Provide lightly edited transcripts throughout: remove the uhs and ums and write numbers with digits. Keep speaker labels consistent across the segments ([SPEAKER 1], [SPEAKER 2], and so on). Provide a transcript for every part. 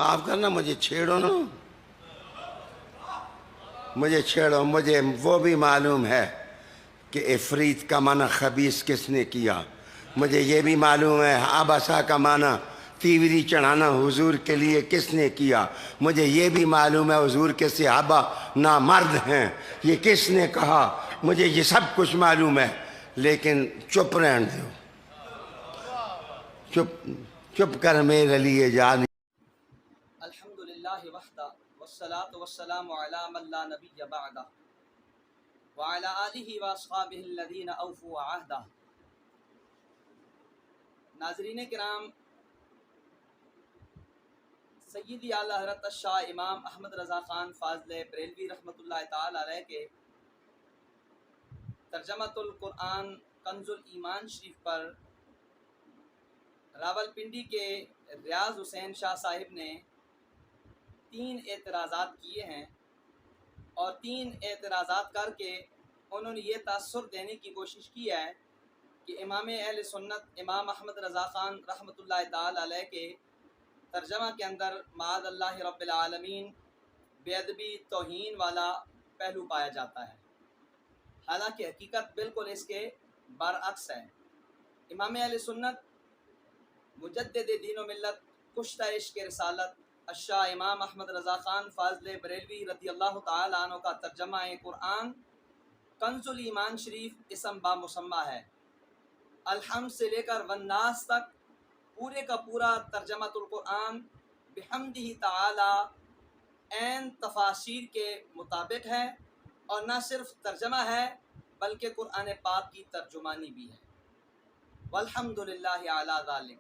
[SPEAKER 1] معاف کرنا، مجھے چھیڑو نا، مجھے چھیڑو، مجھے وہ بھی معلوم ہے کہ عفریت کا معنی خبیث کس نے کیا، مجھے یہ بھی معلوم ہے عبسہ کا معنی تیوری چڑھانا حضور کے لیے کس نے کیا، مجھے یہ بھی معلوم ہے حضور کے صحابہ نامرد ہیں، یہ کس نے کہا، مجھے یہ سب کچھ معلوم ہے، لیکن چپ رہن دو، چپ کر میرے لیے جان۔
[SPEAKER 2] الحمدللہ وحدہ والصلاة والسلام علی من لا نبی بعدہ وعلی آلہ واصحابہ الذین اوفوا عہدہ۔ ناظرین کرام، سیدی اعلیٰ حضرت شاہ امام احمد رضا خان فاضل بریلوی رحمۃ اللہ تعالی علیہ کے ترجمۃ القرآن کنز الایمان شریف پر راولپنڈی کے ریاض حسین شاہ صاحب نے 3 اعتراضات کیے ہیں، اور 3 اعتراضات کر کے انہوں نے یہ تاثر دینے کی کوشش کی ہے کہ امام اہل سنت امام احمد رضا خان رحمۃ اللہ تعالی علیہ کے ترجمہ کے اندر معاذ اللہ رب العالمین بے ادبی توہین والا پہلو پایا جاتا ہے، حالانکہ حقیقت بالکل اس کے برعکس ہے۔ امام اہل سنت مجدد دین و ملت، کشتہ عشق رسالت الشاہ امام احمد رضا خان فاضل بریلوی رضی اللہ تعالی عنہ کا ترجمہ قرآن کنز الایمان شریف اسم با مسمہ ہے۔ الحمد سے لے کر والناس تک پورے کا پورا ترجمۃ القرآن بحمدہ تعالی عین تفاسیر کے مطابق ہے، اور نہ صرف ترجمہ ہے بلکہ قرآن پاک کی ترجمانی بھی ہے، والحمدللہ علی ذالک۔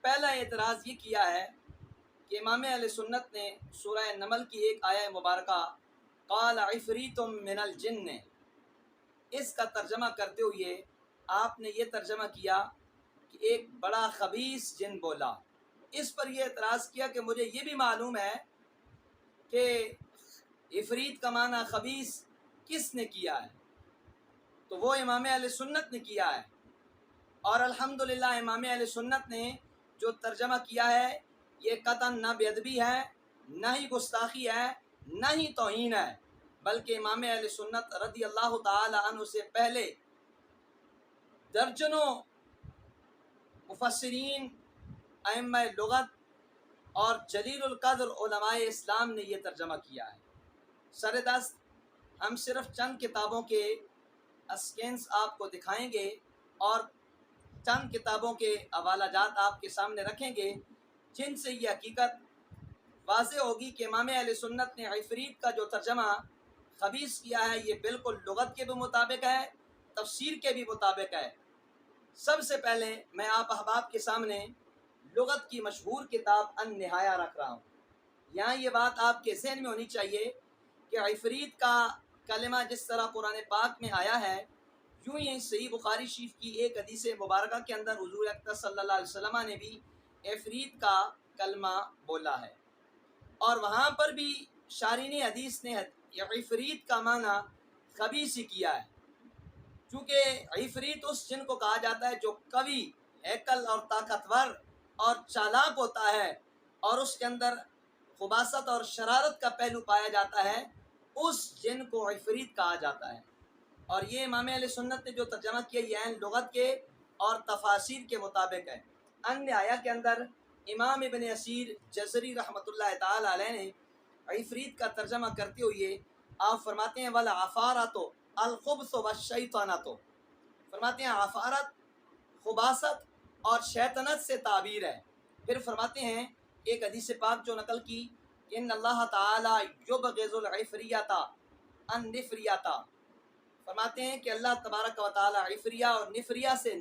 [SPEAKER 2] پہلا اعتراض یہ کیا ہے کہ امام اہل سنت نے سورہ نمل کی ایک آیہ مبارکہ قال عفریت من الجن، اس کا ترجمہ کرتے ہوئے آپ نے یہ ترجمہ کیا کہ ایک بڑا خبیث جن بولا۔ اس پر یہ اعتراض کیا کہ مجھے یہ بھی معلوم ہے کہ عفریت کا معنی خبیث کس نے کیا ہے، تو وہ امام اہل سنت نے کیا ہے، اور الحمدللہ امام اہل سنت نے جو ترجمہ کیا ہے یہ قطعاً نہ بے ادبی ہے، نہ ہی گستاخی ہے، نہ ہی توہین ہے، بلکہ امام اہل سنت رضی اللہ تعالی عنہ سے پہلے درجنوں مفسرین، ائمہ لغت اور جلیل القدر علماء اسلام نے یہ ترجمہ کیا ہے۔ سر دست ہم صرف چند کتابوں کے اسکینس آپ کو دکھائیں گے اور چند کتابوں کے حوالہ جات آپ کے سامنے رکھیں گے، جن سے یہ حقیقت واضح ہوگی کہ امام اہل سنت نے عفریت کا جو ترجمہ خبیث کیا ہے یہ بالکل لغت کے بھی مطابق ہے، تفسیر کے بھی مطابق ہے۔ سب سے پہلے میں آپ احباب کے سامنے لغت کی مشہور کتاب النہایہ رکھ رہا ہوں۔ یہاں یہ بات آپ کے ذہن میں ہونی چاہیے کہ عفریت کا کلمہ جس طرح قرآن پاک میں آیا ہے، یوں ہی صحیح بخاری شریف کی ایک حدیث مبارکہ کے اندر حضور اکرم صلی اللہ علیہ وسلم نے بھی عفریت کا کلمہ بولا ہے، اور وہاں پر بھی شارحین حدیث نے عفریت کا معنی خبیث ہی کیا ہے، چونکہ عفریت اس جن کو کہا جاتا ہے جو قوی ہیکل اور طاقتور اور چالاک ہوتا ہے، اور اس کے اندر خباثت اور شرارت کا پہلو پایا جاتا ہے، اس جن کو عفریت کہا جاتا ہے۔ اور یہ امام اہل سنت نے جو ترجمہ کیا یہ عین لغت کے اور تفاسیر کے مطابق ہے۔ النہایہ کے اندر امام ابن اسیر جزری رحمۃ اللہ تعالی علیہ نے عفریت کا ترجمہ کرتے ہوئے آپ فرماتے ہیں والعفارۃ الخبث والشیطانۃ، فرماتے ہیں عفارت خباثت اور شیطنت سے تعبیر ہے۔ پھر فرماتے ہیں ایک حدیث پاک جو نقل کی کہ ان اللہ تعالی یبغض العفریۃ النفریۃ، فرماتے ہیں کہ اللہ تبارک و تعالی عفریہ اور نفریہ سے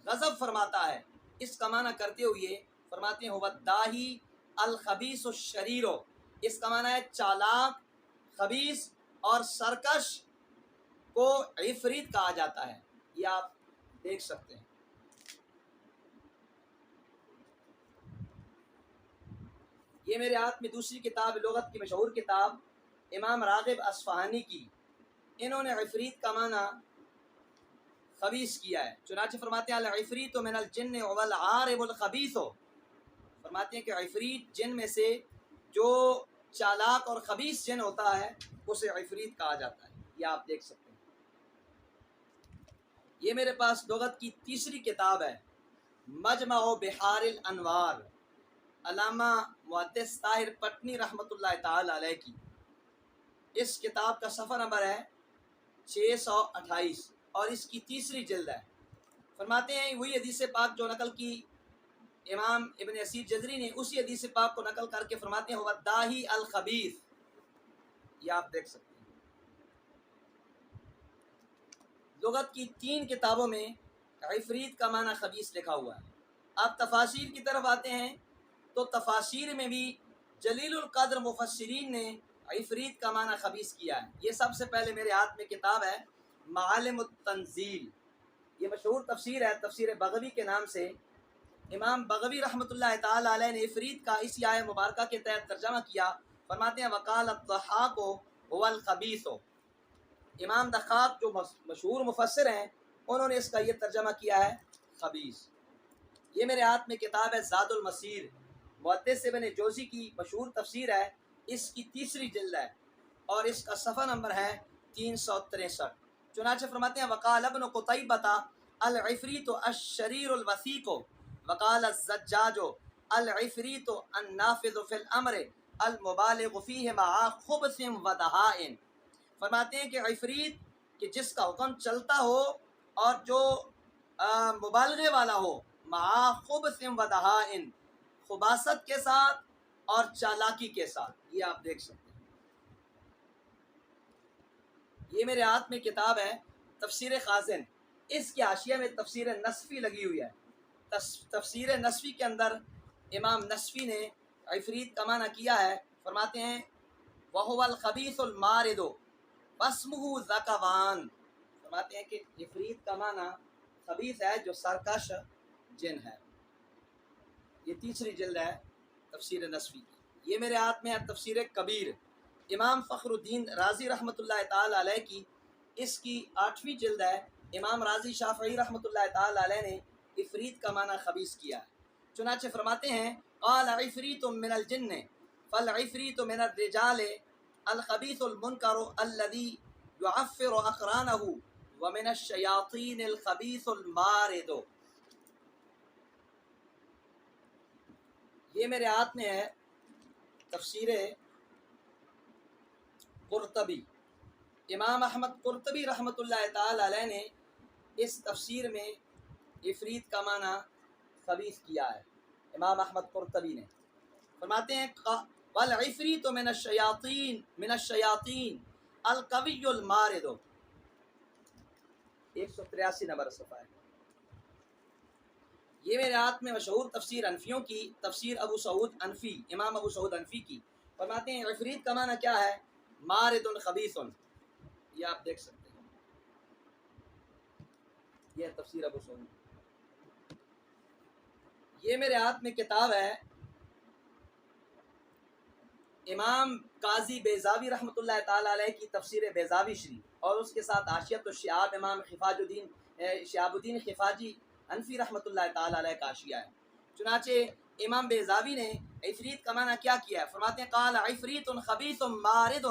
[SPEAKER 2] غضب فرماتا ہے۔ اس کا معنی کرتے ہوئے فرماتے ہیں الداہی الخبیث الشریر، اس کا معنی ہے چالاک، خبیث اور سرکش کو عفریت کہا جاتا ہے۔ یہ آپ دیکھ سکتے ہیں۔ یہ میرے ہاتھ میں دوسری کتاب لغت کی مشہور کتاب امام راغب اصفہانی کی، انہوں نے عفریت کا معنی خبیث کیا ہے۔ چنانچہ فرماتے ہیں العفریت من الجن والعارب الخبیث، فرماتے ہیں کہ عفریت جن میں سے جو چالاک اور خبیث جن ہوتا ہے اسے عفریت کہا جاتا ہے. یہ آپ دیکھ سکتے ہیں. یہ میرے پاس لغت کی تیسری کتاب ہے، مجمع بحار الانوار، علامہ محدث طاہر پٹنی رحمۃ اللہ تعالی علیہ کی. اس کتاب کا صفحہ نمبر ہے 628 اور اس کی تیسری جلد ہے. فرماتے ہیں وہی حدیث پاک جو نقل کی امام ابن اسیر جزری نے، اسی حدیث پاک کو نقل کر کے فرماتے ہیں وَالدَّاہی الخبیث. یہ آپ دیکھ سکتے ہیں. لغت کی 3 کتابوں میں عفریت کا معنی خبیث لکھا ہوا ہے. آپ تفاسیر کی طرف آتے ہیں تو تفاسیر میں بھی جلیل القدر مفسرین نے عفریت کا معنی خبیث کیا ہے. یہ سب سے پہلے میرے ہاتھ میں کتاب ہے معالم التنزیل. یہ مشہور تفسیر ہے، تفسیر بغوی کے نام سے. امام بغوی رحمۃ اللہ تعالی علیہ نے عفریت کا اسی آیہ مبارکہ کے تحت ترجمہ کیا. فرماتے ہیں وقال الضحاک هو الخبیث. امام دخاق جو مشہور مفسر ہیں انہوں نے اس کا یہ ترجمہ کیا ہے خبیث. یہ میرے ہاتھ میں کتاب ہے زاد المسیر، محدث ابن جوزی کی مشہور تفسیر ہے. اس کی تیسری جلد ہے اور اس کا صفحہ نمبر ہے 363. چنانچہ فرماتے ہیں وقال ابن قتیبہ العفریت الشریر الوثیق وقال الزجاج العفریت النافذ فی الامر المبالغ فیہ مع خبث ودہاء. فرماتے ہیں کہ عفریت کہ جس کا حکم چلتا ہو اور جو مبالغے والا ہو، مع خبث ودہاء، خباثت کے ساتھ اور چالاکی کے ساتھ. یہ آپ دیکھ سکتے ہیں. یہ میرے ہاتھ میں کتاب ہے تفسیر خازن. اس کے حاشیے میں تفسیر نصفی لگی ہوئی ہے. تفسیر نصفی کے اندر امام نصفی نے عفریت کا معنی کیا ہے. فرماتے ہیں وَهُوَ الْخَبِيثُ الْمَارِدُ وَاسْمُهُ ذَكَوَانٌ. فرماتے ہیں کہ عفریت کا معنی خبیث ہے جو سرکش جن ہے. یہ تیسری جلد ہے تفسیر نصفی کی. یہ میرے ہاتھ میں ہے تفسیر کبیر، امام فخر الدین رازی رحمۃ اللہ تعالی علیہ کی. اس کی 8ویں جلد ہے. امام رازی شافعی رحمۃ اللہ تعالی علیہ نے عفریت کا معنی خبیث کیا ہے. چنانچہ فرماتے ہیں قال عفریت من الجن فالعفریت من الرجال الخبیث المنکر الذی یعفر اقرانہ ومن الشیاطین الخبیث المارد. یہ میرے ہاتھ میں ہے تفسیر قرطبی. امام احمد قرطبی رحمۃ اللہ تعالی علیہ نے اس تفسیر میں عفریت کا معنی خبیث کیا ہے. امام احمد قرطبی نے فرماتے ہیں والعفریت من الشیاطین القوی المارد. 183 نمبر صفحہ ہے. یہ میرے ہاتھ میں مشہور تفسیر انفیوں کی تفسیر ابو سعود انفی، امام ابو سعود انفی کی. فرماتے ہیں عفریت کا معنی کیا ہے مارد خبیث. یہ آپ دیکھ سکتے ہیں. یہ تفسیر ابو سعود. یہ میرے ہاتھ میں کتاب ہے امام قاضی بیضاوی رحمۃ اللہ تعالی علیہ کی تفسیر بیضاوی شریف اور اس کے ساتھ حاشیۃ الشہاب امام شہاب الدین خفاجی حنفی رحمۃ اللہ تعالی علیہ کا حاشیہ ہے. چنانچہ امام بیضاوی نے عفریت کا معنی کیا کیا ہے. فرماتے ہیں قال عفریت خبیث مارد.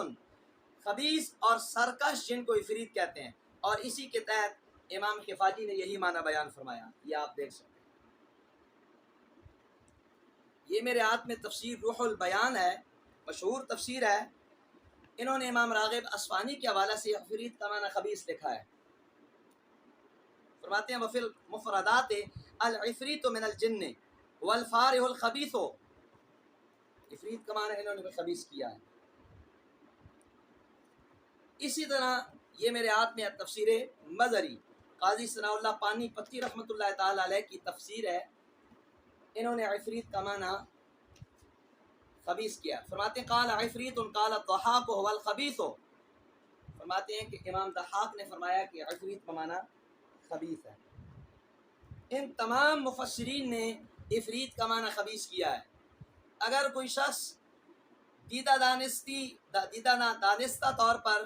[SPEAKER 2] خبیث اور سرکش جن کو عفریت کہتے ہیں، اور اسی کے تحت امام خفاجی نے یہی معنی بیان فرمایا. یہ آپ دیکھ سکتے ہیں. یہ میرے ہاتھ میں تفسیر روح البیان ہے، مشہور تفسیر ہے. انہوں نے امام راغب اصفہانی کے حوالہ سے عفریت کا معنی خبیث لکھا ہے. فرماتے ہیں وفی المفردات العفریت من الجن والفارح الخبیث. عفریت کا معنی انہوں نے خبیث کیا ہے. اسی طرح یہ میرے ہاتھ میں تفسیر مظہری، قاضی ثناء اللہ پانی پتی رحمۃ اللہ تعالی علیہ کی تفسیر ہے. انہوں نے عفریت کا معنی خبیث کیا. فرماتے ہیں قال عفریت قال الضحاک هو الخبیث. فرماتے ہیں کہ امام ضحاک نے فرمایا کہ عفریت کا معنی خبیث ہے. ان تمام مفسرین نے عفریت کا معنی خبیث کیا ہے. اگر کوئی شخص دیدہ دانستہ طور پر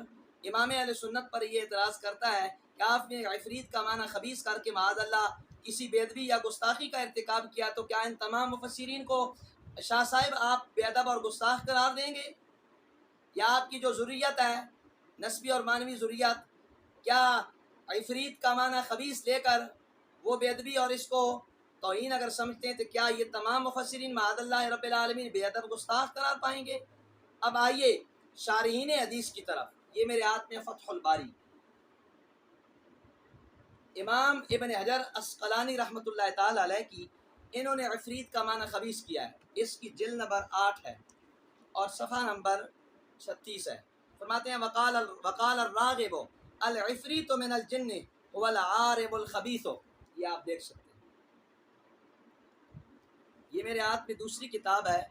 [SPEAKER 2] امام اہل سنت پر یہ اعتراض کرتا ہے کہ آپ نے عفریت کا معنی خبیث کر کے معاذ اللہ کسی بےادبی یا گستاخی کا ارتکاب کیا تو کیا ان تمام مفسرین کو شاہ صاحب آپ بے ادب اور گستاخ قرار دیں گے؟ یا آپ کی جو ذریت ہے نسبی اور معنوی ذریت، کیا عفریت کا معنی خبیث لے کر وہ بے ادبی اور اس کو توہین اگر سمجھتے ہیں تو کیا یہ تمام مفسرین معاذ اللہ رب العالمین بے ادب گستاخ قرار پائیں گے؟ اب آئیے شارحین حدیث کی طرف، یہ میرے ہاتھ میں فتح الباری، امام ابن حجر عسقلانی رحمۃ اللہ تعالی علیہ کی، انہوں نے عفریت کا معنی خبیث کیا ہے، اس کی جلد نمبر 8 ہے اور صفحہ نمبر 36 ہے۔ فرماتے ہیں وقال الراغب العفریت من الجن هو العارب الخبیث، یہ آپ دیکھ سکتے ہیں، یہ میرے ہاتھ میں دوسری کتاب ہے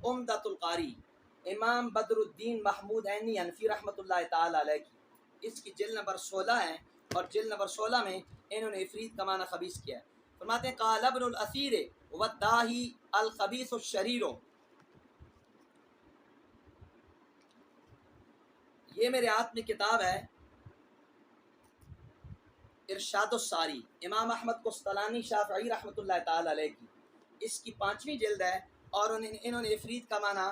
[SPEAKER 2] عمدۃ القاری، امام بدر الدین محمود عینی حنفی رحمۃ اللہ تعالی علیہ کی، اس کی جلد نمبر 16 ہے اور جلد نمبر 16 میں انہوں نے عفریت کا معنی خبیث کیا ہے۔ فرماتے ہیں قال ابن الاثیر والداہی الخبیث الشریر، یہ میرے ہاتھ میں کتاب ہے ارشاد الساری، امام احمد قسطلانی شافعی رحمۃ اللہ تعالی علیہ کی، اس کی 5ویں جلد ہے اور انہوں نے عفریت کا معنی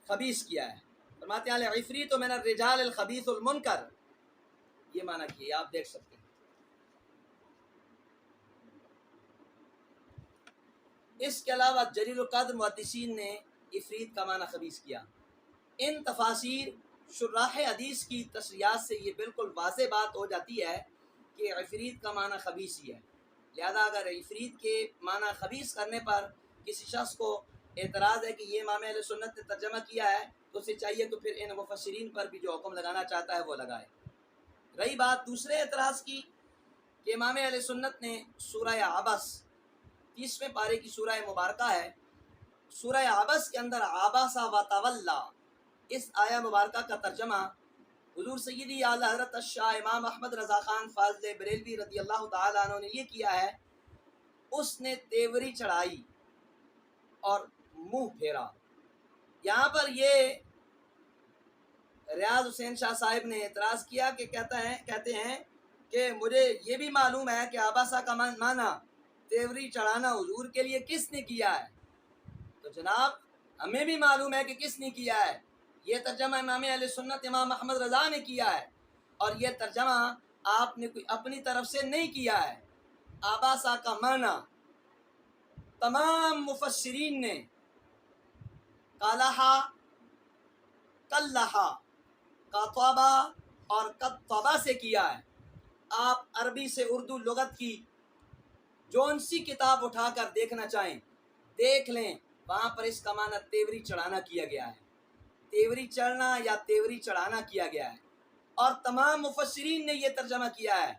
[SPEAKER 2] خبیث کیا ہے۔ فرماتے ہیں العفریت من الرجال الخبیث المنکر، یہ معنی کیا آپ دیکھ سکتے ہیں۔ اس کے علاوہ جلیل القدر محدثین نے عفریت کا معنی خبیث کیا۔ ان تفاسیر شراح حدیث کی تصریحات سے یہ بالکل واضح بات ہو جاتی ہے کہ عفریت کا معنی خبیث ہی ہے، لہذا اگر عفریت کے معنی خبیث کرنے پر کسی شخص کو اعتراض ہے کہ یہ امام اہل سنت نے ترجمہ کیا ہے تو اسے چاہیے تو پھر ان مفسرین پر بھی جو حکم لگانا چاہتا ہے وہ لگائے۔ رہی بات دوسرے اعتراض کی کہ امام اہل سنت نے سورہ عبس 30ویں پارے کی سورہ مبارکہ ہے، سورہ عبس کے اندر عبس و تولا، اس آیہ مبارکہ کا ترجمہ حضور سیدی اعلی حضرت الشاہ امام احمد رضا خان فاضل بریلوی رضی اللہ تعالیٰ عنہ نے یہ کیا ہے، اس نے تیوری چڑھائی اور منہ پھیرا۔ یہاں پر یہ ریاض حسین شاہ صاحب نے اعتراض کیا کہ کہتے ہیں کہ مجھے یہ بھی معلوم ہے کہ آباسا کا معنی تیوری چڑھانا حضور کے لیے کس نے کیا ہے، تو جناب ہمیں بھی معلوم ہے کہ کس نے کیا ہے، یہ ترجمہ امام اہل سنت امام احمد رضا نے کیا ہے، اور یہ ترجمہ آپ نے کوئی اپنی طرف سے نہیں کیا ہے۔ آباسا کا معنی تمام مفسرین نے کالہا، کلہا، کاتوابا اور کتوابا سے کیا ہے۔ آپ عربی سے اردو لغت کی جون سی کتاب اٹھا کر دیکھنا چاہیں دیکھ لیں، وہاں پر اس کا معنی تیوری چڑھانا کیا گیا ہے، تیوری چڑھنا یا تیوری چڑھانا کیا گیا ہے، اور تمام مفسرین نے یہ ترجمہ کیا ہے۔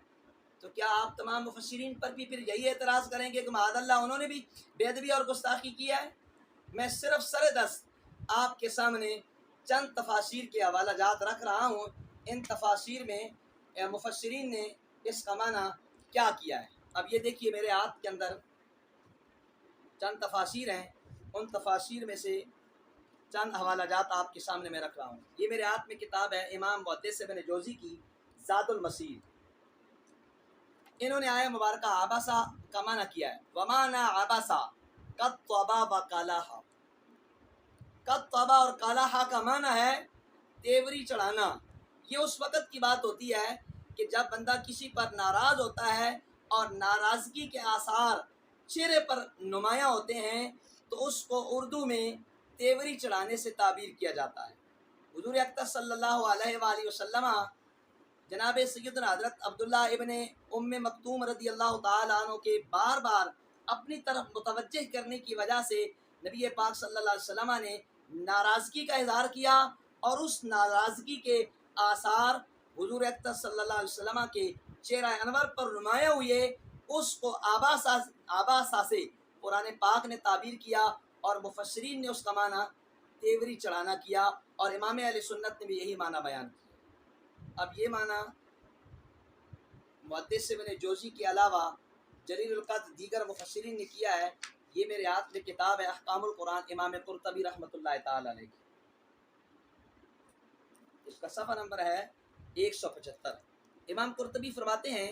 [SPEAKER 2] تو کیا آپ تمام مفسرین پر بھی پھر یہی اعتراض کریں گے کہ معاذ اللہ انہوں نے بھی بے ادبی اور گستاخی کیا ہے؟ میں صرف سر دست آپ کے سامنے چند تفاسیر کے حوالہ جات رکھ رہا ہوں، ان تفاسیر میں مفسرین نے اس کا معنی کیا کیا ہے۔ اب یہ دیکھیے میرے ہاتھ کے اندر چند تفاسیر ہیں، ان تفاسیر میں سے چند حوالہ جات آپ کے سامنے میں رکھ رہا ہوں۔ یہ میرے ہاتھ میں کتاب ہے امام محدث ابن جوزی کی زاد المسیر، انہوں نے آیہ مبارکہ عباسا کا معنی کیا ہے، ومانا عباسا کتوبا و کالہا، کتوبا اور کالہا کا معنی ہے تیوری چڑھانا۔ یہ اس وقت کی بات ہوتی ہے کہ جب بندہ کسی پر ناراض ہوتا ہے اور ناراضگی کے آثار چہرے پر نمایاں ہوتے ہیں تو اس کو اردو میں تیوری چڑھانے سے تعبیر کیا جاتا ہے۔ حضور اکرم صلی اللہ علیہ وآلہ وسلم جناب سیدنا حضرت عبداللہ ابن ام مکتوم رضی اللہ تعالیٰ عنہ کے بار بار اپنی طرف متوجہ کرنے کی وجہ سے نبی پاک صلی اللہ علیہ وسلم نے ناراضگی کا اظہار کیا، اور اس ناراضگی کے آثار حضور اکرم صلی اللہ علیہ وسلم کے چہرہ انور پر نمایاں ہوئے، اس کو آباسا سے قرآن پاک نے تعبیر کیا اور مفسرین نے اس کا معنی تیوری چڑھانا کیا، اور امام اہل سنت نے بھی یہی معنی بیان کیا۔ اب یہ معنی محدث ابن جوزی کے علاوہ جلیل القدر دیگر مفسرین نے کیا ہے۔ یہ میرے ہاتھ میں کتاب ہے احکام القرآن امام قرطبی رحمۃ اللہ تعالی علیہ کی، اس کا صفحہ نمبر ہے 175۔ امام قرطبی فرماتے ہیں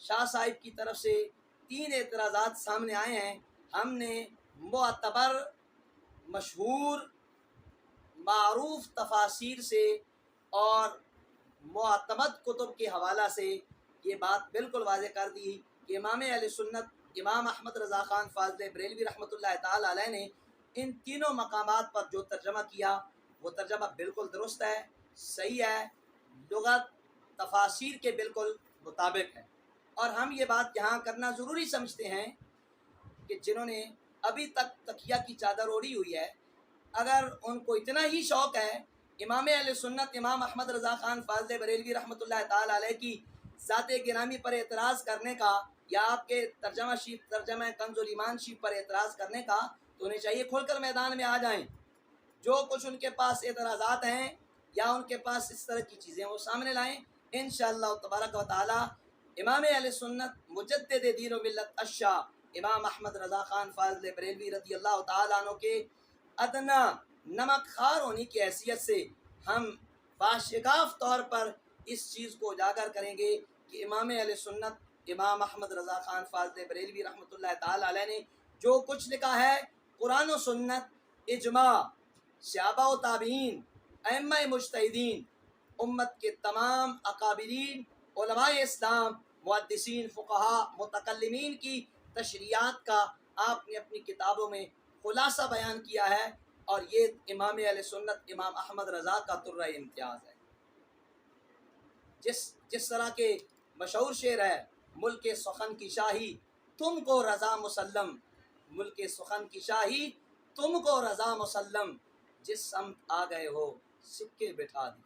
[SPEAKER 2] شاہ صاحب کی طرف سے 3 اعتراضات سامنے آئے ہیں. ہم نے معتبر مشہور معروف تفاسیر سے اور معتمد کتب کے حوالہ سے یہ بات بالکل واضح کر دی کہ امام اہل سنت امام احمد رضا خان فاضل بریلوی رحمۃ اللہ تعالی علیہ نے ان تینوں مقامات پر جو ترجمہ کیا وہ ترجمہ بالکل درست ہے، صحیح ہے، لغت تفاسیر کے بالکل مطابق ہے. اور ہم یہ بات یہاں کرنا ضروری سمجھتے ہیں کہ جنہوں نے ابھی تک تکیہ کی چادر اوڑھی ہوئی ہے، اگر ان کو اتنا ہی شوق ہے امام اہل سنت امام احمد رضا خان فاضل بریلوی رحمۃ اللہ تعالی علیہ کی ذات گرامی پر اعتراض کرنے کا یا آپ کے ترجمہ کنز الایمان شریف پر اعتراض کرنے کا، تو انہیں چاہیے کھل کر میدان میں آ جائیں. جو کچھ ان کے پاس اعتراضات ہیں یا ان کے پاس اس طرح کی چیزیں وہ سامنے لائیں. انشاءاللہ تبارک و تعالی امام اہل سنت مجدد دین و ملت الشاہ امام احمد رضا خان فاضل بریلوی رضی اللہ تعالیٰ عنہ کے ادنا نمک خار ہونے کی حیثیت سے ہم باشگاف طور پر اس چیز کو اجاگر کریں گے کہ امام اہل سنت امام احمد رضا خان فاضل بریلوی رحمۃ اللہ تعالیٰ علیہ نے جو کچھ لکھا ہے قرآن و سنت، اجماع، صحابہ و تابعین، ائمہ مجتہدین، امت کے تمام اکابرین، علماء اسلام، محدثین، فقہاء، متکلمین کی تشریعات کا آپ نے اپنی کتابوں میں خلاصہ بیان کیا ہے. اور یہ امام اہل سنت امام احمد رضا کا ترہ امتیاز ہے. جس طرح کے مشہور شعر ہے، ملک سخن کی شاہی تم کو رضا مسلم، ملک سخن کی شاہی تم کو رضا مسلم، جس سمت آ گئے ہو سکے بٹھا دی.